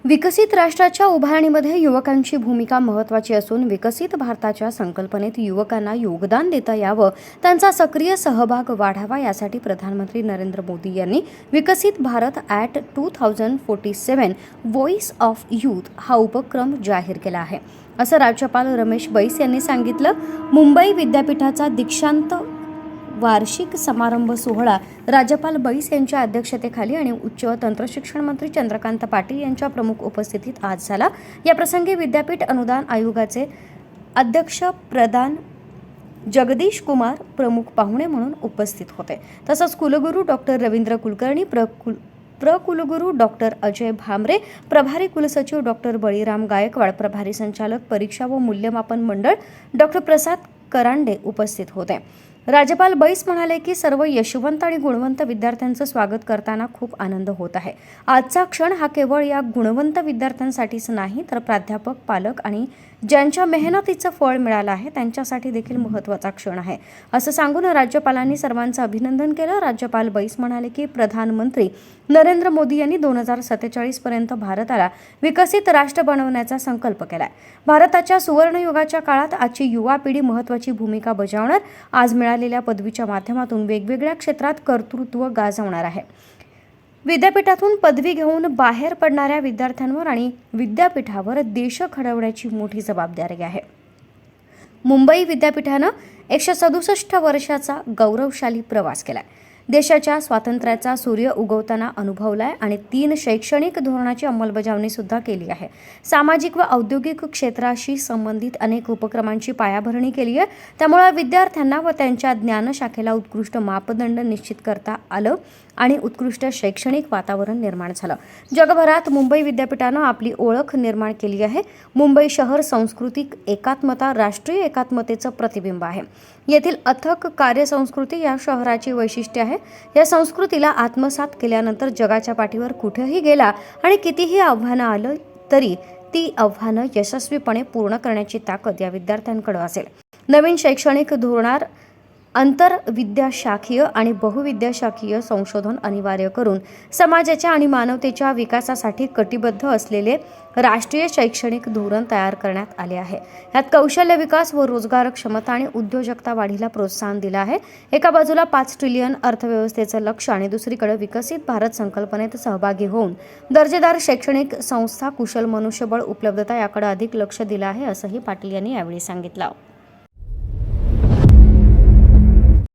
विकसित राष्ट्राच्या उभारणीमध्ये युवकांची भूमिका महत्त्वाची असून विकसित भारताच्या संकल्पनेत युवकांना योगदान देता यावं, त्यांचा सक्रिय सहभाग वाढावा यासाठी प्रधानमंत्री नरेंद्र मोदी यांनी विकसित Bharat at 2047 voice of youth हा उपक्रम जाहीर केला आहे, असं राज्यपाल रमेश बैस यांनी सांगितलं. मुंबई विद्यापीठाचा दीक्षांत वार्षिक समारंभ सोहळा राज्यपाल बैस यांच्या अध्यक्षतेखाली आणि उच्च व तंत्रशिक्षण मंत्री चंद्रकांत पाटील यांच्या प्रमुख उपस्थितीत आज झाला. या प्रसंगी विद्यापीठ अनुदान आयोगाचे अध्यक्ष प्रधान जगदीश कुमार प्रमुख पाहुणे म्हणून उपस्थित होते. तसंच कुलगुरू डॉक्टर रवींद्र कुलकर्णी, कुलगुरू डॉक्टर अजय भामरे, प्रभारी कुलसचिव डॉक्टर बळीराम गायकवाड, प्रभारी संचालक परीक्षा व मूल्यमापन मंडळ डॉक्टर प्रसाद करांडे उपस्थित होते. राज्यपाल बैस म्हणाले की सर्व यशवंत आणि गुणवंत विद्यार्थ्यांचं स्वागत करताना खूप आनंद होत आहे. आजचा क्षण हा केवळ या गुणवंत विद्यार्थ्यांसाठीच नाही तर प्राध्यापक, पालक आणि ज्यांच्या मेहनतीचं फळ मिळालं आहे त्यांच्यासाठी देखील महत्त्वाचा क्षण आहे, असं सांगून राज्यपालांनी सर्वांचं अभिनंदन केलं. राज्यपाल बैस म्हणाले की प्रधानमंत्री नरेंद्र मोदी यांनी 2047 पर्यंत भारताला विकसित राष्ट्र बनवण्याचा संकल्प केलाय. भारताच्या सुवर्णयुगाच्या काळात आजची युवा पिढी महत्त्वाची भूमिका बजावणार. आज मिळालेल्या पदवीच्या माध्यमातून वेगवेगळ्या क्षेत्रात कर्तृत्व गाजवणार आहे. विद्यापीठातून पदवी घेऊन बाहेर पडणाऱ्या विद्यार्थ्यांवर आणि विद्यापीठावर देश घडवण्याची मोठी जबाबदारी आहे. मुंबई विद्यापीठानं 167 वर्षाचा गौरवशाली प्रवास केलाय. देशाच्या स्वातंत्र्याचा सूर्य उगवताना अनुभवलाय आणि 3 शैक्षणिक धोरणाची अंमलबजावणी सुद्धा केली आहे. सामाजिक व औद्योगिक क्षेत्राशी संबंधित अनेक उपक्रमांची पायाभरणी केली आहे. त्यामुळे विद्यार्थ्यांना व त्यांच्या ज्ञानशाखेला उत्कृष्ट मापदंड निश्चित करता आलं आणि उत्कृष्ट शैक्षणिक वातावरण निर्माण झालं. जगभरात मुंबई विद्यापीठानं आपली ओळख निर्माण केली आहे. मुंबई शहर सांस्कृतिक एकात्मता, राष्ट्रीय एकात्मतेचं प्रतिबिंब आहे. येथील अथक कार्यसंस्कृती या शहराची वैशिष्ट्य आहे. या संस्कृतीला आत्मसात केल्यानंतर जगाच्या पाठीवर कुठेही गेला आणि कितीही आव्हानं आलं तरी ती आव्हानं यशस्वीपणे पूर्ण करण्याची ताकद या विद्यार्थ्यांकडे असेल. नवीन शैक्षणिक धोरणात आंतरविद्याशाखीय आणि बहुविद्याशाखीय संशोधन अनिवार्य करून समाजाच्या आणि मानवतेच्या विकासासाठी कटिबद्ध असलेले राष्ट्रीय शैक्षणिक धोरण तयार करण्यात आले आहे. यात कौशल्य विकास व रोजगार क्षमता आणि उद्योजकता वाढीला प्रोत्साहन दिलं आहे. एका बाजूला 5 ट्रिलियन अर्थव्यवस्थेचं लक्ष्य आणि दुसरीकडे विकसित भारत संकल्पनेत सहभागी होऊन दर्जेदार शैक्षणिक संस्था, कुशल मनुष्यबळ उपलब्धता याकडे अधिक लक्ष दिलं आहे, असंही पाटील यांनी यावेळी सांगितलं.